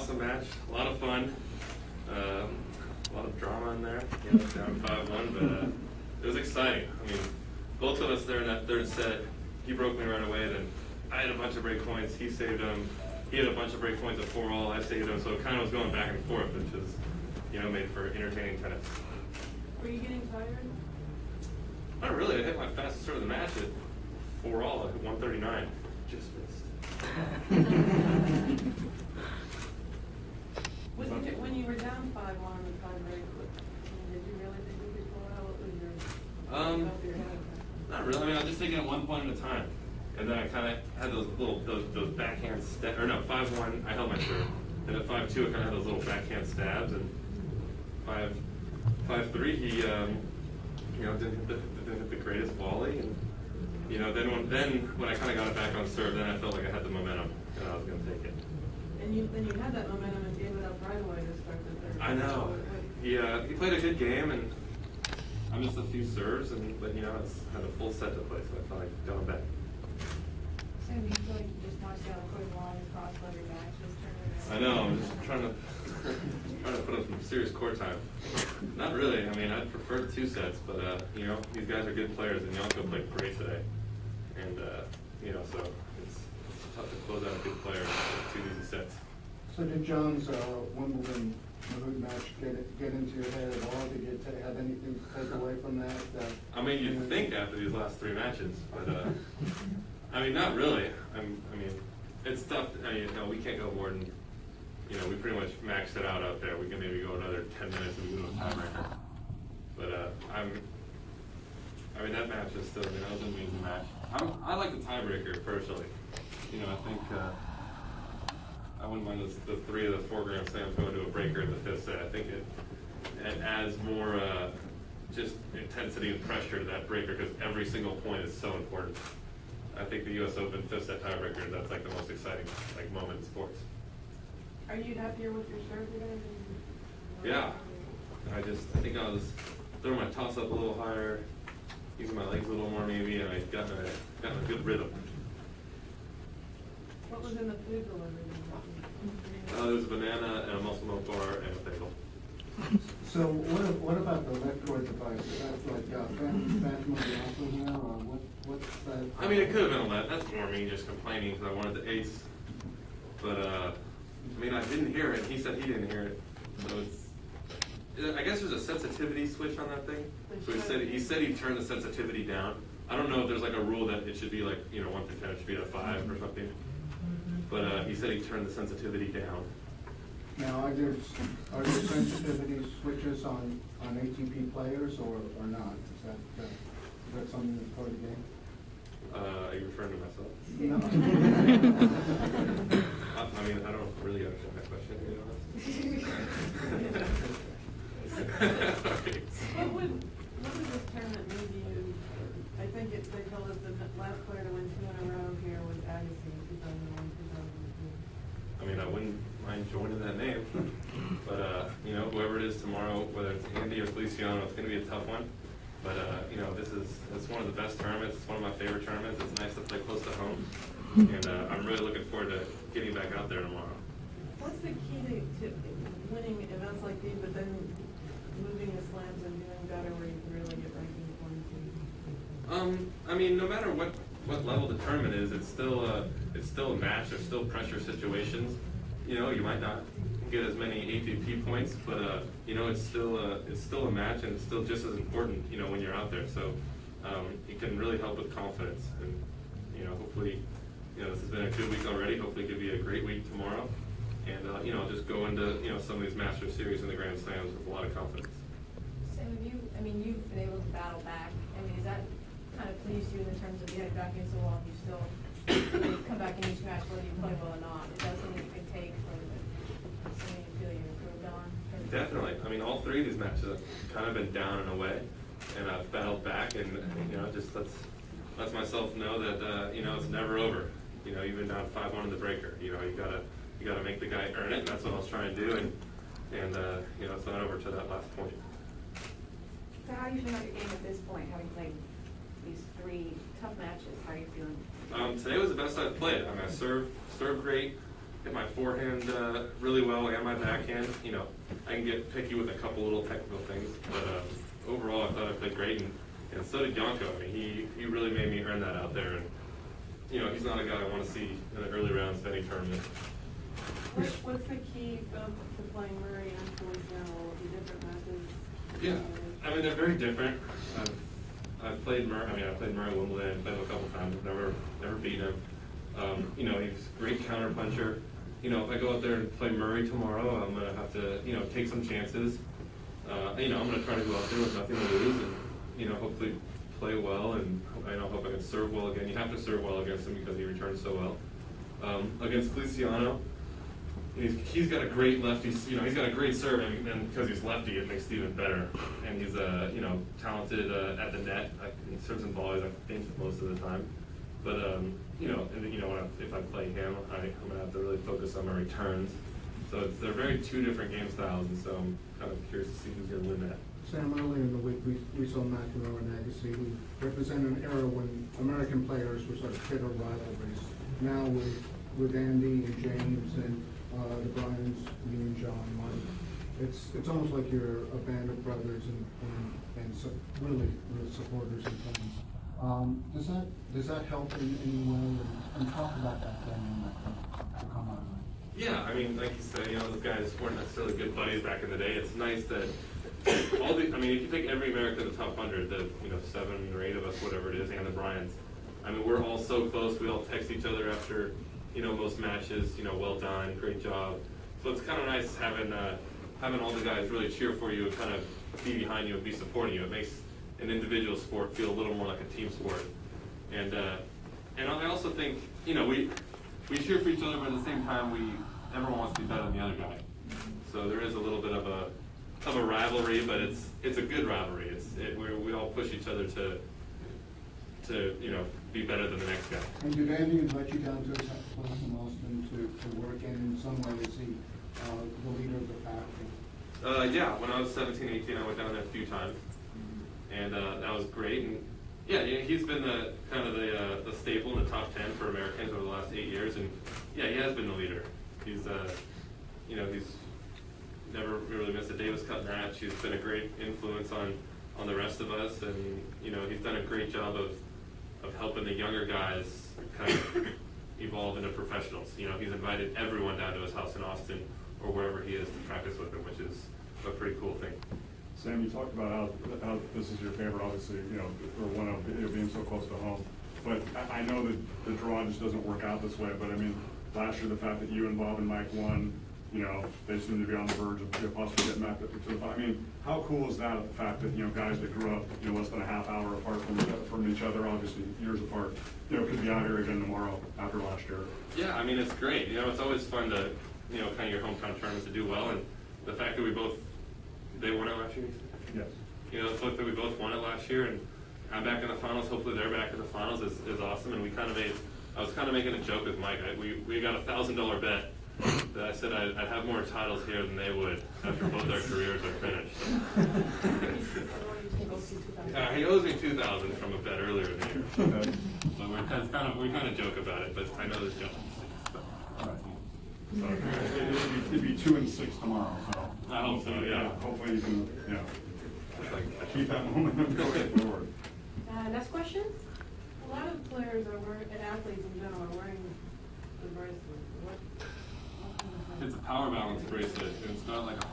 awesome match, a lot of fun, a lot of drama in there. You know, down 5-1, but it was exciting. I mean, both of us there in that third set, he broke me right away. Then I had a bunch of break points. He saved them. He had a bunch of break points at 4-all. I saved them. So it kind of was going back and forth, which was, you know, made for entertaining tennis. Were you getting tired? Not really. I hit my fastest serve of the match at 4-all at 139. Just missed. When you were down 5-1 in the tie break, did you really think you could pull out? What was your head? Not really. I mean, I was just taking it one point at a time, and then I kind of had those little those backhand stabs. Or no, 5-1, I held my serve, and at 5-2, I kind of had those little backhand stabs, and 5-3, he you know, didn't hit the greatest volley, and you know, then when I kind of got it back on serve, then I felt like I had the momentum, and I was going to take it. And then you had that momentum and gave it up right away to start the third. I know. He played a good game, and I missed a few serves, but you know, it's had a full set to play, so I felt like going back. So you feel like you just want to see how quick long cross-legged matches turn around? I know. I'm just trying to put up some serious court time. Not really. I mean, I'd prefer 2 sets, but you know, these guys are good players, and Janko played great today, and you know, so it's tough to close out a good player with 2 easy sets. So did John's Wimbledon match get into your head at all? Did you have anything to take away from that? I mean, you'd think after these last 3 matches, but I mean, not really. I mean, it's tough. I mean, you know, we can't go more than, you know, we pretty much maxed it out there. We can maybe go another 10 minutes and do a tiebreaker. But I mean, that match is still, you know, it was an amazing match. I like the tiebreaker personally. You know, I think I wouldn't mind the 3 of the 4 Grand Slams going to a breaker in the 5th set. I think it adds more just intensity and pressure to that breaker because every single point is so important. I think the U.S. Open 5th set tiebreaker, that's like the most exciting like moment in sports. Are you happier with your serve today? Yeah. I think I was throwing my toss up a little higher, using my legs a little more maybe, and I got in a good rhythm. What was in the food delivery? There was a banana and a muscle milk bar and a bagel. So what about the left court device? Is that like phantom of the opera here, or what's that? I mean, it could have been a left. That's more me just complaining because I wanted the ace. But I mean, I didn't hear it. He said he didn't hear it. So I guess there's a sensitivity switch on that thing. So he said he turned the sensitivity down. I don't know if there's like a rule that it should be like, you know, 1 through 10, it should be at a 5 or something. But he said he turned the sensitivity down. Now, are there sensitivity switches on ATP players or not? Is that something that's part of the game? Are you referring to myself? No. I mean, I don't really understand that question, to be honest. What would this tournament mean to you? I think they told us the last player to win 2 in a row here was Agassi in 2001, 2002. I mean, I wouldn't mind joining that name. But, you know, whoever it is tomorrow, whether it's Andy or Feliciano, it's going to be a tough one. But, you know, it's one of the best tournaments. It's one of my favorite tournaments. It's nice to play close to home. And I'm really looking forward to getting back out there tomorrow. What's the key to winning events like these, but then moving the slams and doing better where you can really get ranking points? I mean, no matter what level the tournament is, it's still a match. There's still pressure situations. You know, you might not get as many ATP points, but you know, it's still a match, and it's still just as important. You know, when you're out there, so it can really help with confidence. And you know, hopefully, you know, this has been a good week already. Hopefully, it could be a great week tomorrow, and you know, just go into some of these Masters series and the Grand Slams with a lot of confidence. So you've been able to battle back. I mean, is that kind of pleased you in terms of getting back into the wall? You still come back in each match whether you play well or not. Is that something you can take from something you feel you improved on? Definitely. I mean, all 3 of these matches have kind of been down and away, and I've battled back, and you know, just lets myself know that you know, it's never over. You know, even down 5-1 in the breaker. You know, you gotta make the guy earn it, and that's what I was trying to do. And you know, it's not over to that last point. So how are you feeling about your game at this point, having played these 3 tough matches? How are you feeling? Today was the best I've played. I mean, I served great, hit my forehand really well and my backhand. You know, I can get picky with a couple little technical things, but overall I thought I played great, and so did Janko. I mean, he really made me earn that out there, and you know, he's not a guy I want to see in the early rounds of any tournament. What's the key to playing Murray and Feliciano? Will it be different matches? Yeah, I mean, they're very different. I've played Murray. I mean, I played Murray at Wimbledon. I played him a couple times. I've never beaten him. You know, he's a great counter puncher. You know, if I go out there and play Murray tomorrow, I'm gonna have to, you know, take some chances. You know, I'm gonna try to go out there with nothing to lose, and you know, hopefully play well, and I hope I can serve well again. You have to serve well against him because he returns so well. Against Feliciano, he's got a great lefty. You know, he's got a great serve, and because he's lefty, it makes it even better. And he's you know, talented at the net. He serves in volleys, I think, most of the time. But you know, and you know, if I play him, I'm gonna have to really focus on my returns. So they're very two different game styles, and so I'm kind of curious to see who's gonna win that. Sam, earlier in the week, we saw McEnroe and Agassi, who represent an era when American players were sort of bitter rivalries. Now with Andy and James and the Bryans, you and John, Mike, it's almost like you're a band of brothers and really supporters and friends. Does that help in any way? And talk about that dynamic to come out of it. Yeah, I mean, like you said, you know, those guys weren't necessarily good buddies back in the day. It's nice that I mean, if you take every American in the top 100, the, you know, 7 or 8 of us, whatever it is, and the Bryans, I mean, we're all so close. We all text each other after, you know, most matches, you know, well done, great job. So it's kind of nice having all the guys really cheer for you and kind of be behind you and be supporting you. It makes an individual sport feel a little more like a team sport. And I also think, you know, we cheer for each other, but at the same time, everyone wants to be better than the other guy. So there is a little bit of a rivalry, but it's a good rivalry. We all push each other to you know, be better than the next guy. And did Andy invite you down to his place in Austin to work in some way? Is he the leader of the pack? Yeah, when I was 17, 18, I went down there a few times, and that was great. And yeah, he's been the kind of the staple in the top 10 for Americans over the last 8 years, and yeah, he has been the leader. He's you know, he's never really missed a Davis Cup match. He's been a great influence on the rest of us, and you know, he's done a great job of helping the younger guys kind of evolve into professionals. You know, he's invited everyone down to his house in Austin or wherever he is to practice with him, which is a pretty cool thing. Sam, you talked about how this is your favorite, obviously, you know, or one of it being so close to home. But I know that the draw just doesn't work out this way. But I mean, last year the fact that you and Bob and Mike won, you know, they seem to be on the verge of possibly getting back to the final. I mean, how cool is that? The fact that, you know, guys that grew up, you know, less than a half hour apart from each other, obviously years apart, you know, could be out here again tomorrow after last year. Yeah, I mean, it's great. You know, it's always fun to, you know, kind of your hometown tournaments to do well, and the fact that they won it last year. Yes. You know, the fact that we both won it last year, and I'm back in the finals. Hopefully, they're back in the finals is awesome. And I was kind of making a joke with Mike. We got a $1,000 bet that I said I'd have more titles here than they would after both our careers are finished. He owes me $2,000 from a bet earlier in the year. Okay. So we kind of joke about it, but I know there's jokes. All right. So it'd be 2 and 6 tomorrow. So I hope so. Yeah. Hopefully you can, you know, keep that momentum going forward. Next question? A lot of players and athletes in general are wearing the bracelet. What It's a power balance bracelet. It's not like a